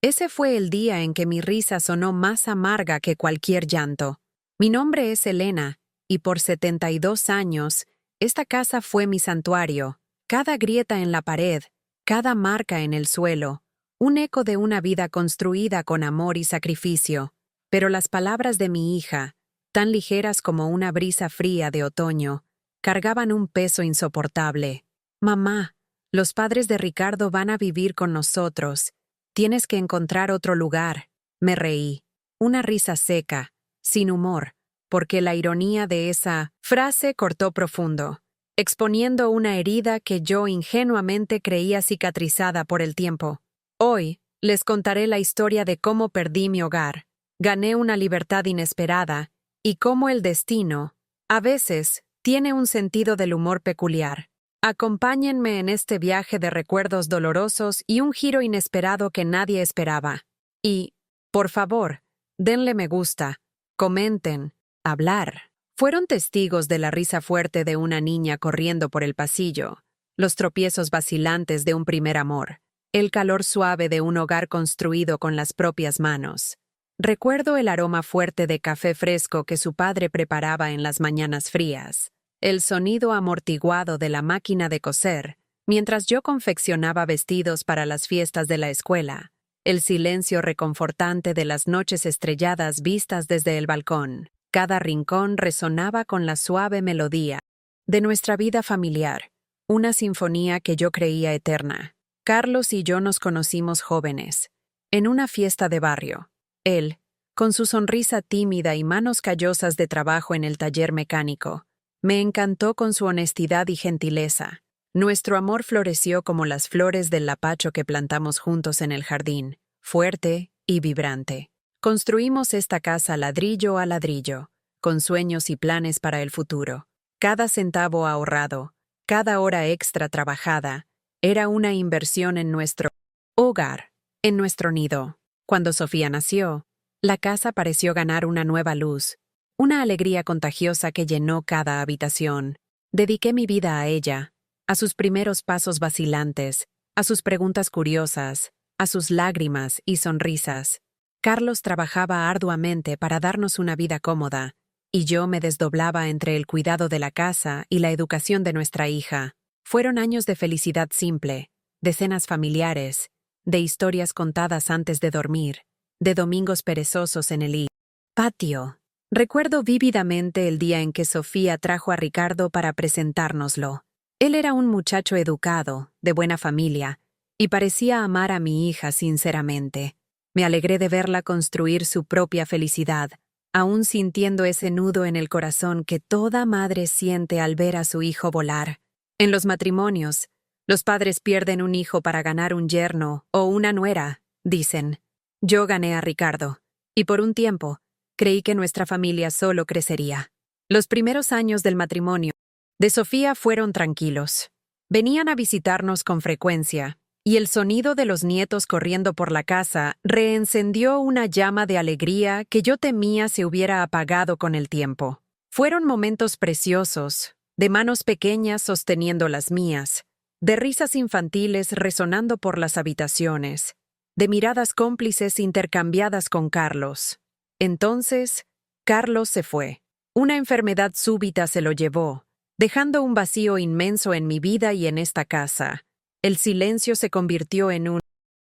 Ese fue el día en que mi risa sonó más amarga que cualquier llanto. Mi nombre es Elena, y por 72 años, esta casa fue mi santuario. Cada grieta en la pared, cada marca en el suelo, un eco de una vida construida con amor y sacrificio. Pero las palabras de mi hija, tan ligeras como una brisa fría de otoño, cargaban un peso insoportable. Mamá, los padres de Ricardo van a vivir con nosotros. Tienes que encontrar otro lugar. Me reí. Una risa seca, sin humor, porque la ironía de esa frase cortó profundo, exponiendo una herida que yo ingenuamente creía cicatrizada por el tiempo. Hoy, les contaré la historia de cómo perdí mi hogar, gané una libertad inesperada, y cómo el destino, a veces, tiene un sentido del humor peculiar. Acompáñenme en este viaje de recuerdos dolorosos y un giro inesperado que nadie esperaba. Y, por favor, denle me gusta, comenten, hablar. Fueron testigos de la risa fuerte de una niña corriendo por el pasillo, los tropiezos vacilantes de un primer amor, el calor suave de un hogar construido con las propias manos. Recuerdo el aroma fuerte de café fresco que su padre preparaba en las mañanas frías, el sonido amortiguado de la máquina de coser, mientras yo confeccionaba vestidos para las fiestas de la escuela, el silencio reconfortante de las noches estrelladas vistas desde el balcón. Cada rincón resonaba con la suave melodía de nuestra vida familiar, una sinfonía que yo creía eterna. Carlos y yo nos conocimos jóvenes, en una fiesta de barrio. Él, con su sonrisa tímida y manos callosas de trabajo en el taller mecánico, me encantó con su honestidad y gentileza. Nuestro amor floreció como las flores del lapacho que plantamos juntos en el jardín, fuerte y vibrante. Construimos esta casa ladrillo a ladrillo, con sueños y planes para el futuro. Cada centavo ahorrado, cada hora extra trabajada, era una inversión en nuestro hogar, en nuestro nido. Cuando Sofía nació, la casa pareció ganar una nueva luz, una alegría contagiosa que llenó cada habitación. Dediqué mi vida a ella, a sus primeros pasos vacilantes, a sus preguntas curiosas, a sus lágrimas y sonrisas. Carlos trabajaba arduamente para darnos una vida cómoda, y yo me desdoblaba entre el cuidado de la casa y la educación de nuestra hija. Fueron años de felicidad simple, de cenas familiares, de historias contadas antes de dormir, de domingos perezosos en el patio. Recuerdo vívidamente el día en que Sofía trajo a Ricardo para presentárnoslo. Él era un muchacho educado, de buena familia, y parecía amar a mi hija sinceramente. Me alegré de verla construir su propia felicidad, aún sintiendo ese nudo en el corazón que toda madre siente al ver a su hijo volar. En los matrimonios, los padres pierden un hijo para ganar un yerno o una nuera, dicen. Yo gané a Ricardo, y por un tiempo, creí que nuestra familia solo crecería. Los primeros años del matrimonio de Sofía fueron tranquilos. Venían a visitarnos con frecuencia, y el sonido de los nietos corriendo por la casa reencendió una llama de alegría que yo temía se hubiera apagado con el tiempo. Fueron momentos preciosos, de manos pequeñas sosteniendo las mías, de risas infantiles resonando por las habitaciones, de miradas cómplices intercambiadas con Carlos. Entonces, Carlos se fue. Una enfermedad súbita se lo llevó, dejando un vacío inmenso en mi vida y en esta casa. El silencio se convirtió en un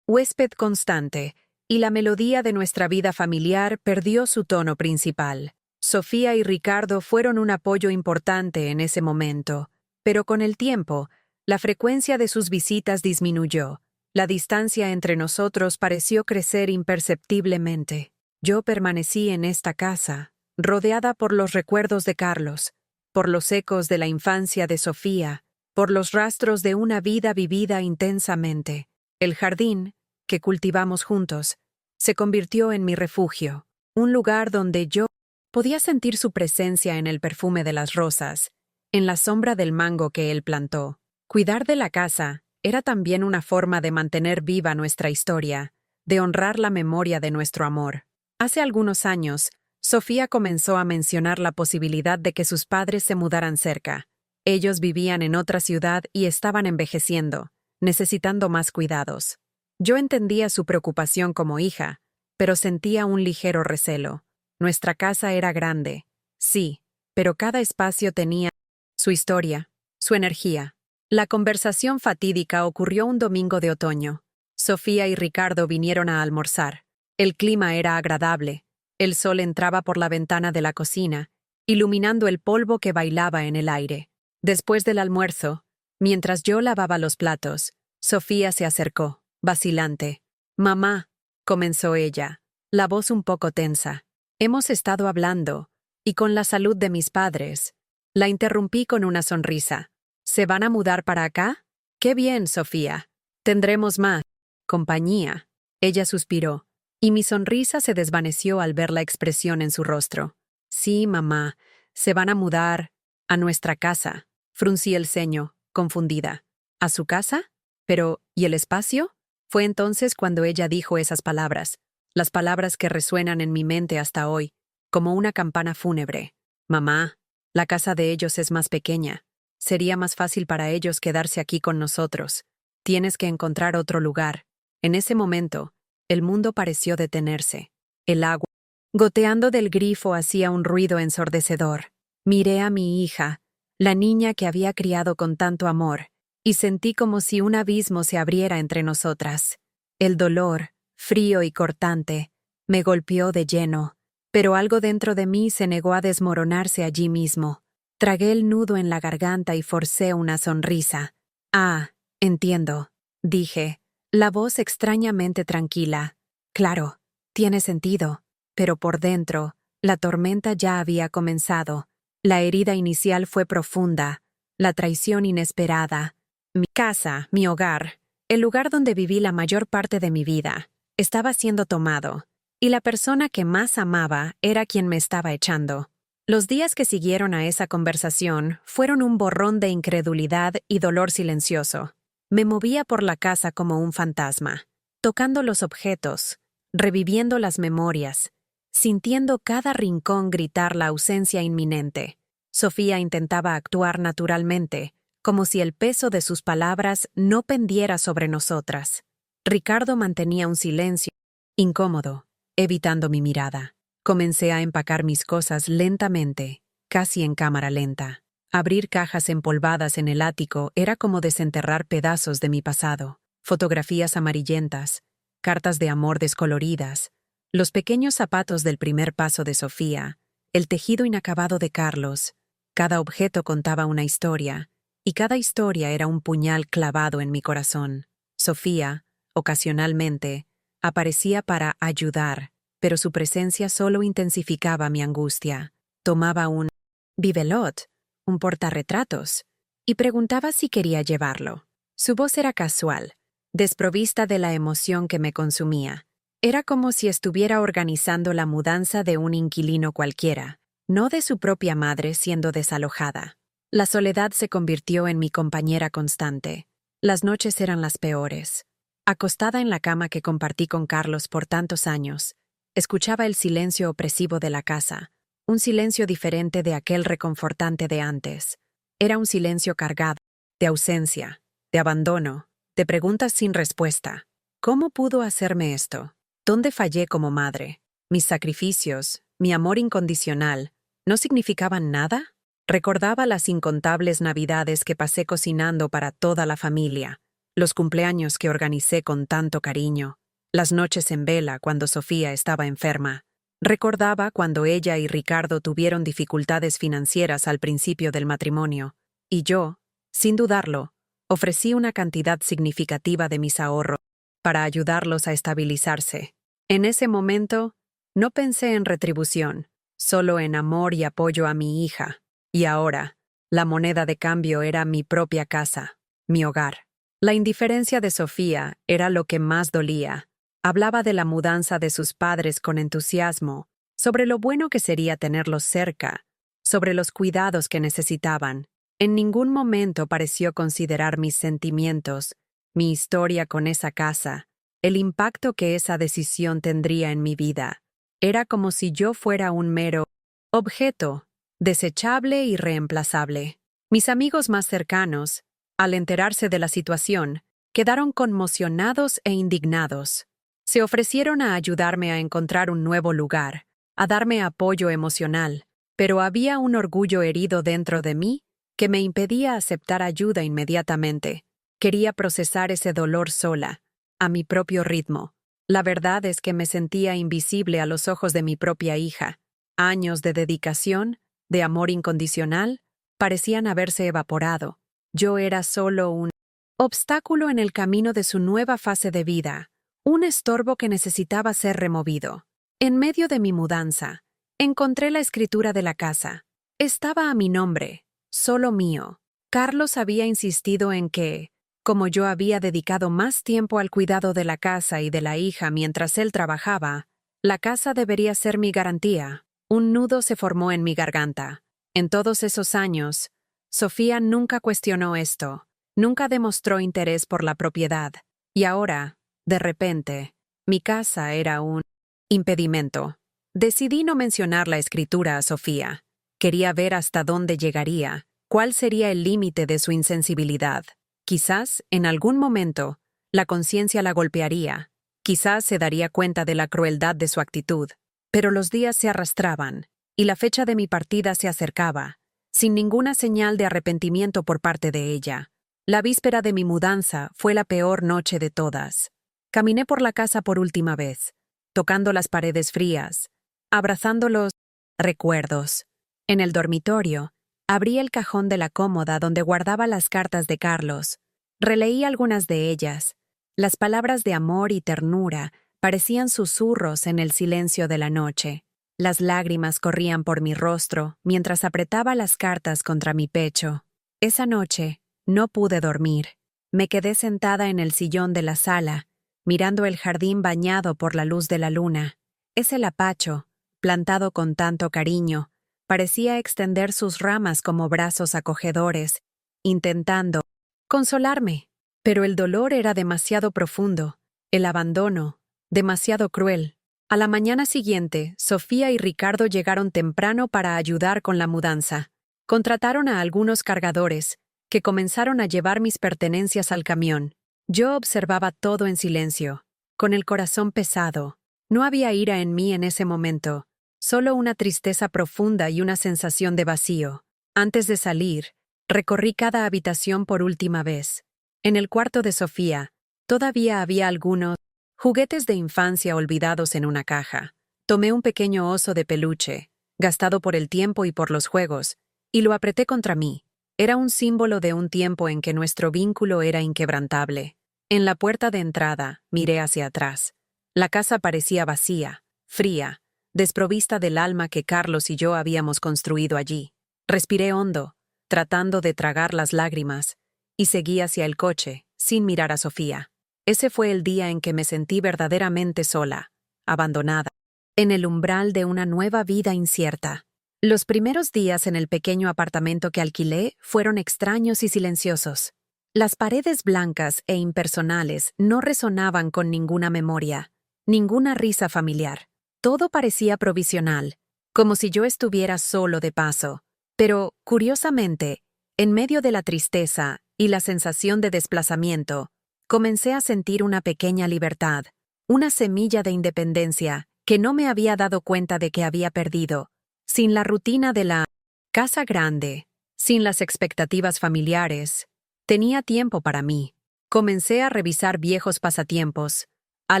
huésped constante, y la melodía de nuestra vida familiar perdió su tono principal. Sofía y Ricardo fueron un apoyo importante en ese momento, pero con el tiempo, la frecuencia de sus visitas disminuyó. La distancia entre nosotros pareció crecer imperceptiblemente. Yo permanecí en esta casa, rodeada por los recuerdos de Carlos, por los ecos de la infancia de Sofía, por los rastros de una vida vivida intensamente. El jardín, que cultivamos juntos, se convirtió en mi refugio, un lugar donde yo podía sentir su presencia en el perfume de las rosas, en la sombra del mango que él plantó. Cuidar de la casa era también una forma de mantener viva nuestra historia, de honrar la memoria de nuestro amor. Hace algunos años, Sofía comenzó a mencionar la posibilidad de que sus padres se mudaran cerca. Ellos vivían en otra ciudad y estaban envejeciendo, necesitando más cuidados. Yo entendía su preocupación como hija, pero sentía un ligero recelo. Nuestra casa era grande, sí, pero cada espacio tenía su historia, su energía. La conversación fatídica ocurrió un domingo de otoño. Sofía y Ricardo vinieron a almorzar. El clima era agradable. El sol entraba por la ventana de la cocina, iluminando el polvo que bailaba en el aire. Después del almuerzo, mientras yo lavaba los platos, Sofía se acercó, vacilante. «Mamá», comenzó ella, la voz un poco tensa. «Hemos estado hablando, y con la salud de mis padres». La interrumpí con una sonrisa. «¿Se van a mudar para acá? Qué bien, Sofía. Tendremos más compañía». Ella suspiró, y mi sonrisa se desvaneció al ver la expresión en su rostro. «Sí, mamá, se van a mudar a nuestra casa». Fruncí el ceño, confundida. ¿A su casa? Pero, ¿y el espacio? Fue entonces cuando ella dijo esas palabras, las palabras que resuenan en mi mente hasta hoy, como una campana fúnebre. «Mamá, la casa de ellos es más pequeña. Sería más fácil para ellos quedarse aquí con nosotros. Tienes que encontrar otro lugar». En ese momento, el mundo pareció detenerse. El agua, goteando del grifo, hacía un ruido ensordecedor. Miré a mi hija, la niña que había criado con tanto amor, y sentí como si un abismo se abriera entre nosotras. El dolor, frío y cortante, me golpeó de lleno, pero algo dentro de mí se negó a desmoronarse allí mismo. Tragué el nudo en la garganta y forcé una sonrisa. «Ah, entiendo», dije, la voz extrañamente tranquila. «Claro, tiene sentido». Pero por dentro, la tormenta ya había comenzado. La herida inicial fue profunda, la traición inesperada. Mi casa, mi hogar, el lugar donde viví la mayor parte de mi vida, estaba siendo tomado, y la persona que más amaba era quien me estaba echando. Los días que siguieron a esa conversación fueron un borrón de incredulidad y dolor silencioso. Me movía por la casa como un fantasma, tocando los objetos, reviviendo las memorias, sintiendo cada rincón gritar la ausencia inminente. Sofía intentaba actuar naturalmente, como si el peso de sus palabras no pendiera sobre nosotras. Ricardo mantenía un silencio incómodo, evitando mi mirada. Comencé a empacar mis cosas lentamente, casi en cámara lenta. Abrir cajas empolvadas en el ático era como desenterrar pedazos de mi pasado. Fotografías amarillentas, cartas de amor descoloridas, los pequeños zapatos del primer paso de Sofía, el tejido inacabado de Carlos. Cada objeto contaba una historia, y cada historia era un puñal clavado en mi corazón. Sofía, ocasionalmente, aparecía para ayudar, pero su presencia solo intensificaba mi angustia. Tomaba un bibelot, un portarretratos, y preguntaba si quería llevarlo. Su voz era casual, desprovista de la emoción que me consumía. Era como si estuviera organizando la mudanza de un inquilino cualquiera, no de su propia madre siendo desalojada. La soledad se convirtió en mi compañera constante. Las noches eran las peores. Acostada en la cama que compartí con Carlos por tantos años, escuchaba el silencio opresivo de la casa, un silencio diferente de aquel reconfortante de antes. Era un silencio cargado de ausencia, de abandono, de preguntas sin respuesta. ¿Cómo pudo hacerme esto? ¿Dónde fallé como madre? ¿Mis sacrificios, mi amor incondicional, no significaban nada? Recordaba las incontables navidades que pasé cocinando para toda la familia, los cumpleaños que organicé con tanto cariño, las noches en vela cuando Sofía estaba enferma. Recordaba cuando ella y Ricardo tuvieron dificultades financieras al principio del matrimonio, y yo, sin dudarlo, ofrecí una cantidad significativa de mis ahorros para ayudarlos a estabilizarse. En ese momento, no pensé en retribución, solo en amor y apoyo a mi hija. Y ahora, la moneda de cambio era mi propia casa, mi hogar. La indiferencia de Sofía era lo que más dolía. Hablaba de la mudanza de sus padres con entusiasmo, sobre lo bueno que sería tenerlos cerca, sobre los cuidados que necesitaban. En ningún momento pareció considerar mis sentimientos, mi historia con esa casa, el impacto que esa decisión tendría en mi vida. Era como si yo fuera un mero objeto, desechable y reemplazable. Mis amigos más cercanos, al enterarse de la situación, quedaron conmocionados e indignados. Se ofrecieron a ayudarme a encontrar un nuevo lugar, a darme apoyo emocional, pero había un orgullo herido dentro de mí que me impedía aceptar ayuda inmediatamente. Quería procesar ese dolor sola, a mi propio ritmo. La verdad es que me sentía invisible a los ojos de mi propia hija. Años de dedicación, de amor incondicional, parecían haberse evaporado. Yo era solo un obstáculo en el camino de su nueva fase de vida, un estorbo que necesitaba ser removido. En medio de mi mudanza, encontré la escritura de la casa. Estaba a mi nombre, solo mío. Carlos había insistido en que, como yo había dedicado más tiempo al cuidado de la casa y de la hija mientras él trabajaba, la casa debería ser mi garantía. Un nudo se formó en mi garganta. En todos esos años, Sofía nunca cuestionó esto, nunca demostró interés por la propiedad, y ahora, de repente, mi casa era un impedimento. Decidí no mencionar la escritura a Sofía. Quería ver hasta dónde llegaría, cuál sería el límite de su insensibilidad. Quizás, en algún momento, la conciencia la golpearía. Quizás se daría cuenta de la crueldad de su actitud. Pero los días se arrastraban, y la fecha de mi partida se acercaba, sin ninguna señal de arrepentimiento por parte de ella. La víspera de mi mudanza fue la peor noche de todas. Caminé por la casa por última vez, tocando las paredes frías, abrazando los recuerdos. En el dormitorio, abrí el cajón de la cómoda donde guardaba las cartas de Carlos. Releí algunas de ellas. Las palabras de amor y ternura parecían susurros en el silencio de la noche. Las lágrimas corrían por mi rostro mientras apretaba las cartas contra mi pecho. Esa noche, no pude dormir. Me quedé sentada en el sillón de la sala, mirando el jardín bañado por la luz de la luna. Ese lapacho, plantado con tanto cariño, parecía extender sus ramas como brazos acogedores, intentando consolarme. Pero el dolor era demasiado profundo, el abandono, demasiado cruel. A la mañana siguiente, Sofía y Ricardo llegaron temprano para ayudar con la mudanza. Contrataron a algunos cargadores, que comenzaron a llevar mis pertenencias al camión. Yo observaba todo en silencio, con el corazón pesado. No había ira en mí en ese momento, solo una tristeza profunda y una sensación de vacío. Antes de salir, recorrí cada habitación por última vez. En el cuarto de Sofía, todavía había algunos juguetes de infancia olvidados en una caja. Tomé un pequeño oso de peluche, gastado por el tiempo y por los juegos, y lo apreté contra mí. Era un símbolo de un tiempo en que nuestro vínculo era inquebrantable. En la puerta de entrada, miré hacia atrás. La casa parecía vacía, fría, desprovista del alma que Carlos y yo habíamos construido allí. Respiré hondo, tratando de tragar las lágrimas, y seguí hacia el coche, sin mirar a Sofía. Ese fue el día en que me sentí verdaderamente sola, abandonada, en el umbral de una nueva vida incierta. Los primeros días en el pequeño apartamento que alquilé fueron extraños y silenciosos. Las paredes blancas e impersonales no resonaban con ninguna memoria, ninguna risa familiar. Todo parecía provisional, como si yo estuviera solo de paso. Pero, curiosamente, en medio de la tristeza y la sensación de desplazamiento, comencé a sentir una pequeña libertad, una semilla de independencia que no me había dado cuenta de que había perdido. Sin la rutina de la casa grande, sin las expectativas familiares, tenía tiempo para mí. Comencé a revisar viejos pasatiempos, a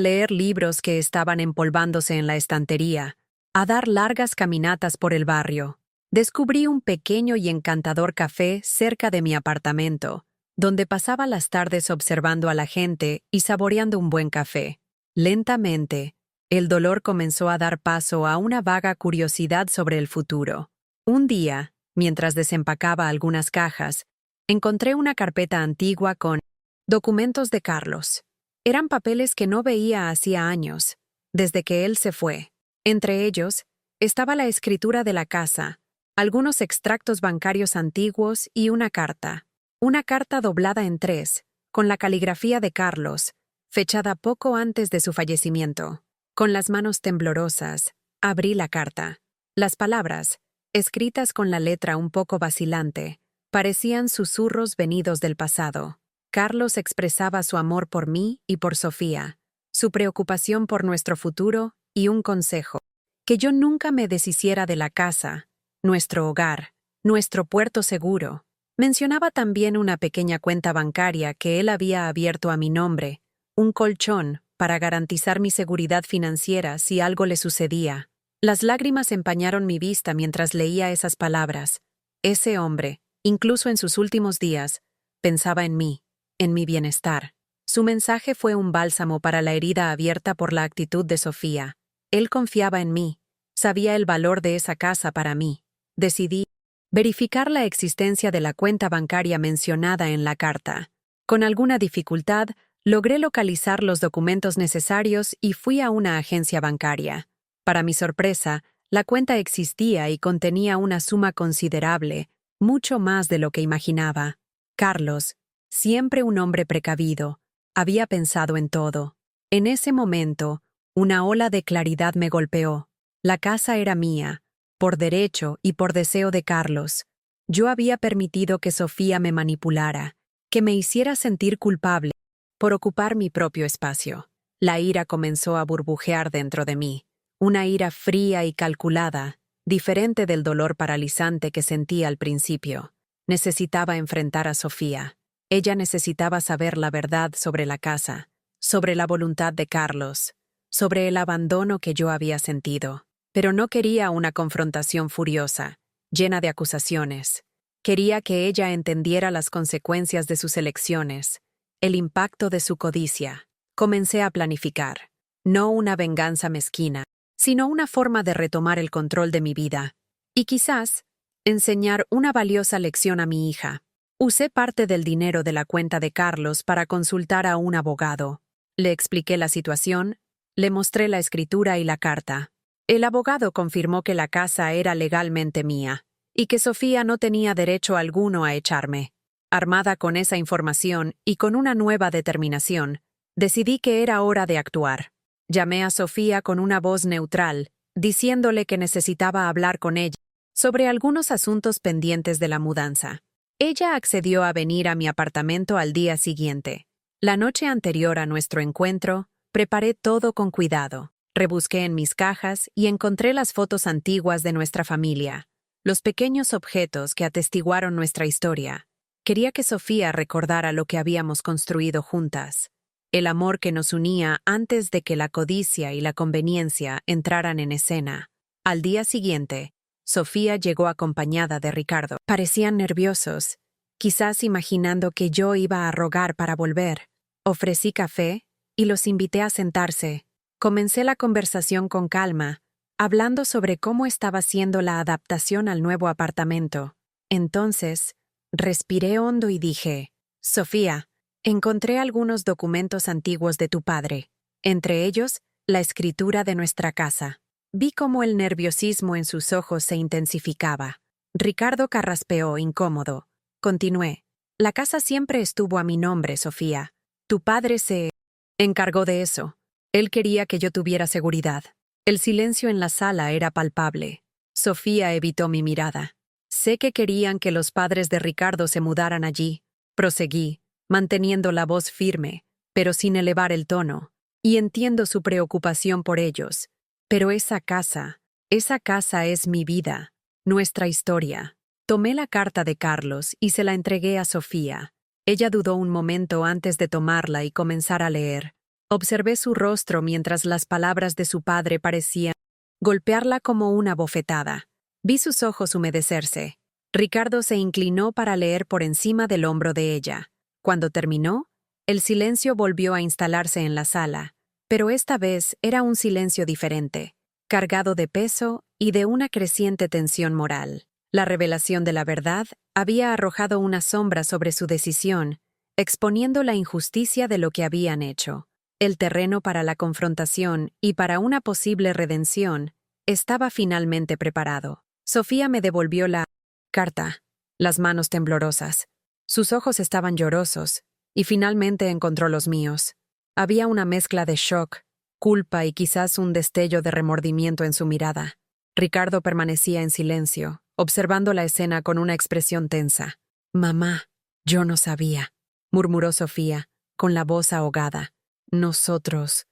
leer libros que estaban empolvándose en la estantería, a dar largas caminatas por el barrio. Descubrí un pequeño y encantador café cerca de mi apartamento, donde pasaba las tardes observando a la gente y saboreando un buen café. Lentamente, el dolor comenzó a dar paso a una vaga curiosidad sobre el futuro. Un día, mientras desempacaba algunas cajas, encontré una carpeta antigua con documentos de Carlos. Eran papeles que no veía hacía años, desde que él se fue. Entre ellos, estaba la escritura de la casa, algunos extractos bancarios antiguos y una carta. Una carta doblada en 3, con la caligrafía de Carlos, fechada poco antes de su fallecimiento. Con las manos temblorosas, abrí la carta. Las palabras, escritas con la letra un poco vacilante, parecían susurros venidos del pasado. Carlos expresaba su amor por mí y por Sofía, su preocupación por nuestro futuro y un consejo: que yo nunca me deshiciera de la casa, nuestro hogar, nuestro puerto seguro. Mencionaba también una pequeña cuenta bancaria que él había abierto a mi nombre, un colchón para garantizar mi seguridad financiera si algo le sucedía. Las lágrimas empañaron mi vista mientras leía esas palabras. Ese hombre, incluso en sus últimos días, pensaba en mí, en mi bienestar. Su mensaje fue un bálsamo para la herida abierta por la actitud de Sofía. Él confiaba en mí, sabía el valor de esa casa para mí. Decidí verificar la existencia de la cuenta bancaria mencionada en la carta. Con alguna dificultad, logré localizar los documentos necesarios y fui a una agencia bancaria. Para mi sorpresa, la cuenta existía y contenía una suma considerable, mucho más de lo que imaginaba. Carlos, siempre un hombre precavido, había pensado en todo. En ese momento, una ola de claridad me golpeó. La casa era mía, por derecho y por deseo de Carlos. Yo había permitido que Sofía me manipulara, que me hiciera sentir culpable por ocupar mi propio espacio. La ira comenzó a burbujear dentro de mí, una ira fría y calculada, diferente del dolor paralizante que sentí al principio. Necesitaba enfrentar a Sofía. Ella necesitaba saber la verdad sobre la casa, sobre la voluntad de Carlos, sobre el abandono que yo había sentido. Pero no quería una confrontación furiosa, llena de acusaciones. Quería que ella entendiera las consecuencias de sus elecciones, el impacto de su codicia. Comencé a planificar, no una venganza mezquina, sino una forma de retomar el control de mi vida. Y quizás, enseñar una valiosa lección a mi hija. Usé parte del dinero de la cuenta de Carlos para consultar a un abogado. Le expliqué la situación, le mostré la escritura y la carta. El abogado confirmó que la casa era legalmente mía y que Sofía no tenía derecho alguno a echarme. Armada con esa información y con una nueva determinación, decidí que era hora de actuar. Llamé a Sofía con una voz neutral, diciéndole que necesitaba hablar con ella sobre algunos asuntos pendientes de la mudanza. Ella accedió a venir a mi apartamento al día siguiente. La noche anterior a nuestro encuentro, preparé todo con cuidado. Rebusqué en mis cajas y encontré las fotos antiguas de nuestra familia, los pequeños objetos que atestiguaron nuestra historia. Quería que Sofía recordara lo que habíamos construido juntas, el amor que nos unía antes de que la codicia y la conveniencia entraran en escena. Al día siguiente, Sofía llegó acompañada de Ricardo. Parecían nerviosos, quizás imaginando que yo iba a rogar para volver. Ofrecí café y los invité a sentarse. Comencé la conversación con calma, hablando sobre cómo estaba siendo la adaptación al nuevo apartamento. Entonces, respiré hondo y dije: Sofía, encontré algunos documentos antiguos de tu padre, entre ellos, la escritura de nuestra casa. Vi cómo el nerviosismo en sus ojos se intensificaba. Ricardo carraspeó, incómodo. Continué: la casa siempre estuvo a mi nombre, Sofía. Tu padre se encargó de eso. Él quería que yo tuviera seguridad. El silencio en la sala era palpable. Sofía evitó mi mirada. Sé que querían que los padres de Ricardo se mudaran allí. Proseguí, manteniendo la voz firme, pero sin elevar el tono. Y entiendo su preocupación por ellos. Pero esa casa es mi vida, nuestra historia. Tomé la carta de Carlos y se la entregué a Sofía. Ella dudó un momento antes de tomarla y comenzar a leer. Observé su rostro mientras las palabras de su padre parecían golpearla como una bofetada. Vi sus ojos humedecerse. Ricardo se inclinó para leer por encima del hombro de ella. Cuando terminó, el silencio volvió a instalarse en la sala, pero esta vez era un silencio diferente, cargado de peso y de una creciente tensión moral. La revelación de la verdad había arrojado una sombra sobre su decisión, exponiendo la injusticia de lo que habían hecho. El terreno para la confrontación y para una posible redención estaba finalmente preparado. Sofía me devolvió la carta, las manos temblorosas. Sus ojos estaban llorosos, y finalmente encontró los míos. Había una mezcla de shock, culpa y quizás un destello de remordimiento en su mirada. Ricardo permanecía en silencio, observando la escena con una expresión tensa. «Mamá, yo no sabía», murmuró Sofía, con la voz ahogada. Nosotros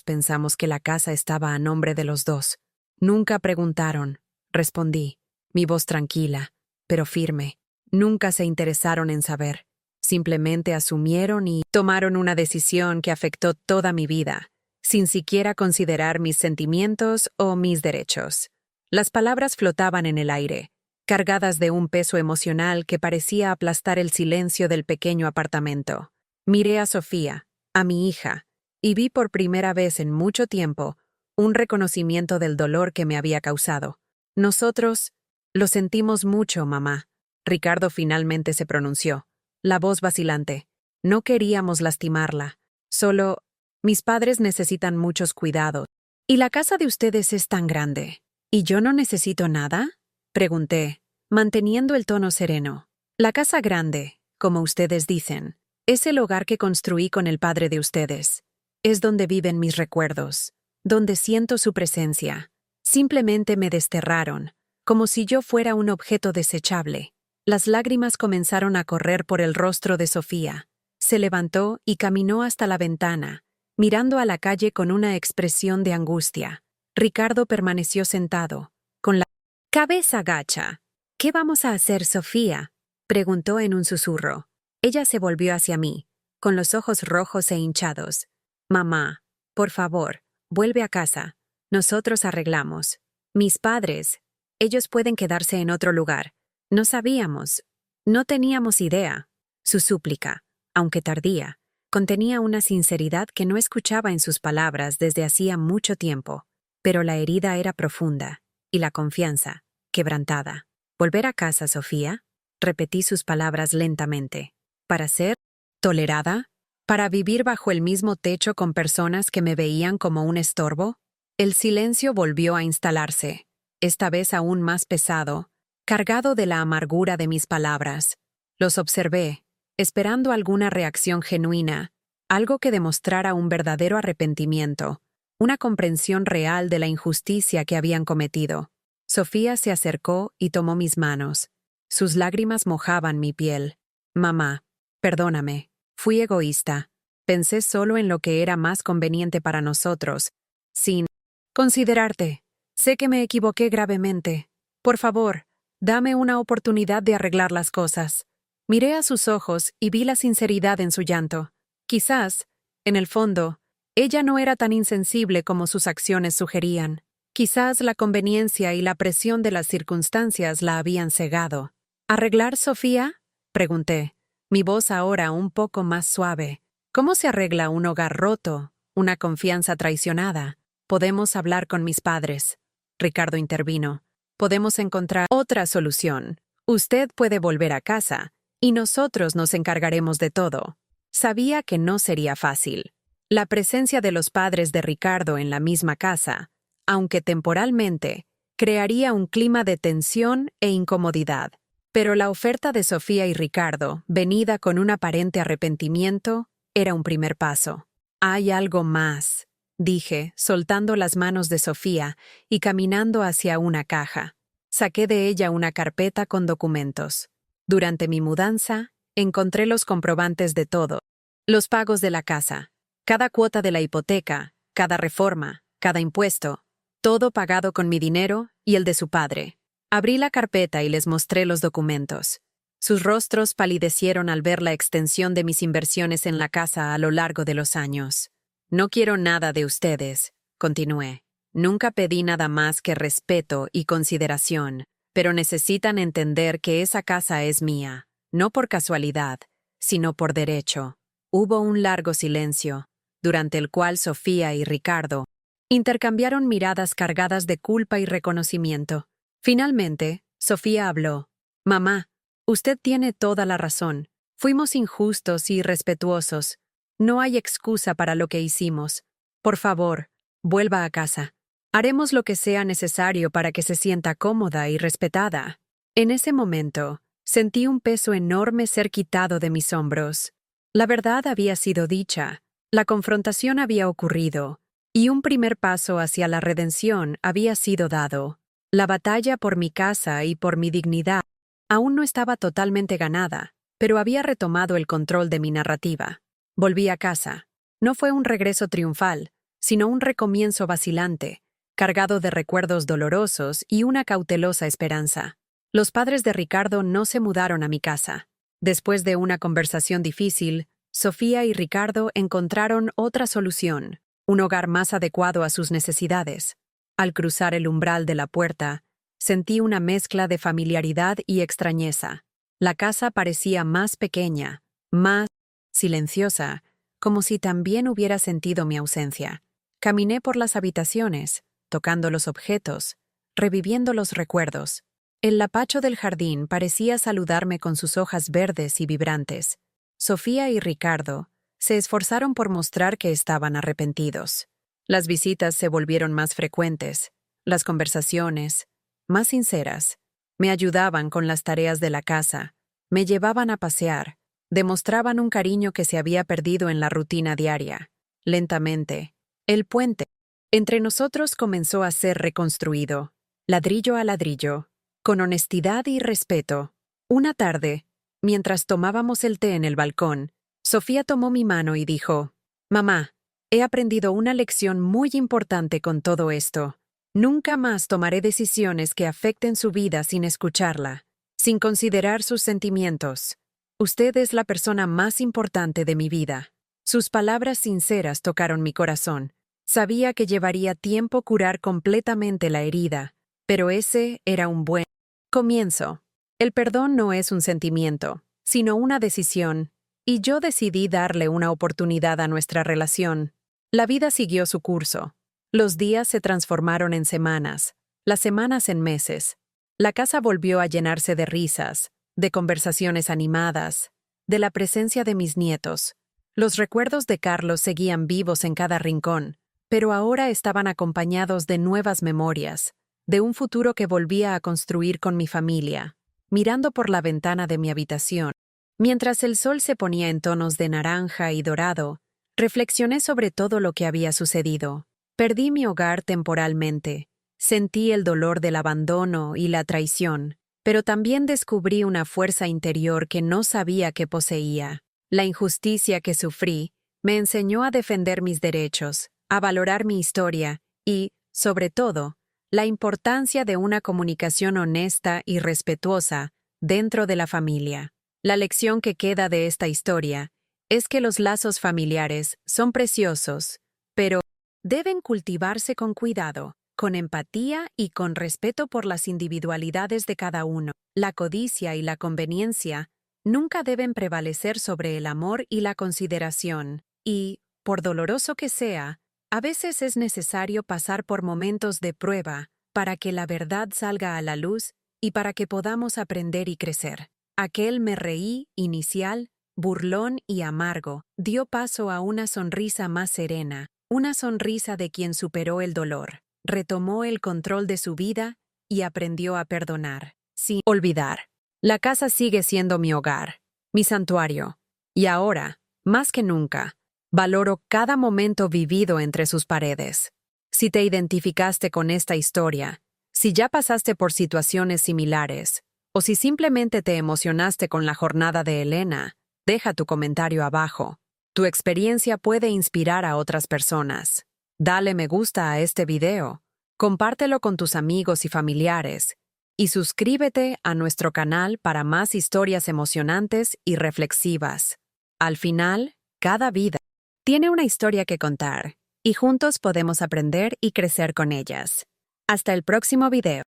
pensamos que la casa estaba a nombre de los dos. Nunca preguntaron, respondí, mi voz tranquila, pero firme. Nunca se interesaron en saber. Simplemente asumieron y tomaron una decisión que afectó toda mi vida, sin siquiera considerar mis sentimientos o mis derechos. Las palabras flotaban en el aire, cargadas de un peso emocional que parecía aplastar el silencio del pequeño apartamento. Miré a Sofía, a mi hija, y vi por primera vez en mucho tiempo un reconocimiento del dolor que me había causado. Nosotros lo sentimos mucho, mamá. Ricardo finalmente se pronunció, la voz vacilante. No queríamos lastimarla. Solo, mis padres necesitan muchos cuidados. ¿Y la casa de ustedes es tan grande? ¿Y yo no necesito nada? Pregunté, manteniendo el tono sereno. La casa grande, como ustedes dicen, es el hogar que construí con el padre de ustedes. Es donde viven mis recuerdos, donde siento su presencia. Simplemente me desterraron, como si yo fuera un objeto desechable. Las lágrimas comenzaron a correr por el rostro de Sofía. Se levantó y caminó hasta la ventana, mirando a la calle con una expresión de angustia. Ricardo permaneció sentado, con la cabeza gacha. ¿Qué vamos a hacer, Sofía?, preguntó en un susurro. Ella se volvió hacia mí, con los ojos rojos e hinchados. Mamá, por favor, vuelve a casa. Nosotros arreglamos. Mis padres, ellos pueden quedarse en otro lugar. No sabíamos. No teníamos idea. Su súplica, aunque tardía, contenía una sinceridad que no escuchaba en sus palabras desde hacía mucho tiempo. Pero la herida era profunda, y la confianza, quebrantada. ¿Volver a casa, Sofía? Repetí sus palabras lentamente. ¿Para ser tolerada? ¿Para vivir bajo el mismo techo con personas que me veían como un estorbo? El silencio volvió a instalarse, esta vez aún más pesado, cargado de la amargura de mis palabras. Los observé, esperando alguna reacción genuina, algo que demostrara un verdadero arrepentimiento, una comprensión real de la injusticia que habían cometido. Sofía se acercó y tomó mis manos. Sus lágrimas mojaban mi piel. Mamá, perdóname, fui egoísta. Pensé solo en lo que era más conveniente para nosotros, sin considerarte. Sé que me equivoqué gravemente. Por favor, dame una oportunidad de arreglar las cosas. Miré a sus ojos y vi la sinceridad en su llanto. Quizás, en el fondo, ella no era tan insensible como sus acciones sugerían. Quizás la conveniencia y la presión de las circunstancias la habían cegado. ¿Arreglar, Sofía?, pregunté, mi voz ahora un poco más suave. ¿Cómo se arregla un hogar roto, una confianza traicionada? Podemos hablar con mis padres. Ricardo intervino. Podemos encontrar otra solución. Usted puede volver a casa, y nosotros nos encargaremos de todo. Sabía que no sería fácil. La presencia de los padres de Ricardo en la misma casa, aunque temporalmente, crearía un clima de tensión e incomodidad. Pero la oferta de Sofía y Ricardo, venida con un aparente arrepentimiento, era un primer paso. Hay algo más, dije, soltando las manos de Sofía y caminando hacia una caja. Saqué de ella una carpeta con documentos. Durante mi mudanza, encontré los comprobantes de todo. Los pagos de la casa, cada cuota de la hipoteca, cada reforma, cada impuesto, todo pagado con mi dinero y el de su padre. Abrí la carpeta y les mostré los documentos. Sus rostros palidecieron al ver la extensión de mis inversiones en la casa a lo largo de los años. No quiero nada de ustedes, continué. Nunca pedí nada más que respeto y consideración, pero necesitan entender que esa casa es mía, no por casualidad, sino por derecho. Hubo un largo silencio, durante el cual Sofía y Ricardo intercambiaron miradas cargadas de culpa y reconocimiento. Finalmente, Sofía habló. Mamá, usted tiene toda la razón. Fuimos injustos y irrespetuosos. No hay excusa para lo que hicimos. Por favor, vuelva a casa. Haremos lo que sea necesario para que se sienta cómoda y respetada. En ese momento, sentí un peso enorme ser quitado de mis hombros. La verdad había sido dicha, la confrontación había ocurrido, y un primer paso hacia la redención había sido dado. La batalla por mi casa y por mi dignidad aún no estaba totalmente ganada, pero había retomado el control de mi narrativa. Volví a casa. No fue un regreso triunfal, sino un recomienzo vacilante, cargado de recuerdos dolorosos y una cautelosa esperanza. Los padres de Ricardo no se mudaron a mi casa. Después de una conversación difícil, Sofía y Ricardo encontraron otra solución, un hogar más adecuado a sus necesidades. Al cruzar el umbral de la puerta, sentí una mezcla de familiaridad y extrañeza. La casa parecía más pequeña, más silenciosa, como si también hubiera sentido mi ausencia. Caminé por las habitaciones, tocando los objetos, reviviendo los recuerdos. El lapacho del jardín parecía saludarme con sus hojas verdes y vibrantes. Sofía y Ricardo se esforzaron por mostrar que estaban arrepentidos. Las visitas se volvieron más frecuentes, las conversaciones más sinceras. Me ayudaban con las tareas de la casa, me llevaban a pasear, demostraban un cariño que se había perdido en la rutina diaria. Lentamente, el puente entre nosotros comenzó a ser reconstruido, ladrillo a ladrillo, con honestidad y respeto. Una tarde, mientras tomábamos el té en el balcón, Sofía tomó mi mano y dijo: «Mamá, he aprendido una lección muy importante con todo esto. Nunca más tomaré decisiones que afecten su vida sin escucharla, sin considerar sus sentimientos. Usted es la persona más importante de mi vida». Sus palabras sinceras tocaron mi corazón. Sabía que llevaría tiempo curar completamente la herida, pero ese era un buen comienzo. El perdón no es un sentimiento, sino una decisión, y yo decidí darle una oportunidad a nuestra relación. La vida siguió su curso. Los días se transformaron en semanas, las semanas en meses. La casa volvió a llenarse de risas, de conversaciones animadas, de la presencia de mis nietos. Los recuerdos de Carlos seguían vivos en cada rincón, pero ahora estaban acompañados de nuevas memorias, de un futuro que volvía a construir con mi familia. Mirando por la ventana de mi habitación, mientras el sol se ponía en tonos de naranja y dorado, reflexioné sobre todo lo que había sucedido. Perdí mi hogar temporalmente, sentí el dolor del abandono y la traición, pero también descubrí una fuerza interior que no sabía que poseía. La injusticia que sufrí me enseñó a defender mis derechos, a valorar mi historia y, sobre todo, la importancia de una comunicación honesta y respetuosa dentro de la familia. La lección que queda de esta historia es que los lazos familiares son preciosos, pero deben cultivarse con cuidado, con empatía y con respeto por las individualidades de cada uno. La codicia y la conveniencia nunca deben prevalecer sobre el amor y la consideración, y, por doloroso que sea, a veces es necesario pasar por momentos de prueba para que la verdad salga a la luz y para que podamos aprender y crecer. Aquel me reí inicial, burlón y amargo, dio paso a una sonrisa más serena, una sonrisa de quien superó el dolor, retomó el control de su vida y aprendió a perdonar, sin olvidar. La casa sigue siendo mi hogar, mi santuario, y ahora, más que nunca, valoro cada momento vivido entre sus paredes. Si te identificaste con esta historia, si ya pasaste por situaciones similares, o si simplemente te emocionaste con la jornada de Elena, deja tu comentario abajo. Tu experiencia puede inspirar a otras personas. Dale me gusta a este video, compártelo con tus amigos y familiares, y suscríbete a nuestro canal para más historias emocionantes y reflexivas. Al final, cada vida tiene una historia que contar, y juntos podemos aprender y crecer con ellas. Hasta el próximo video.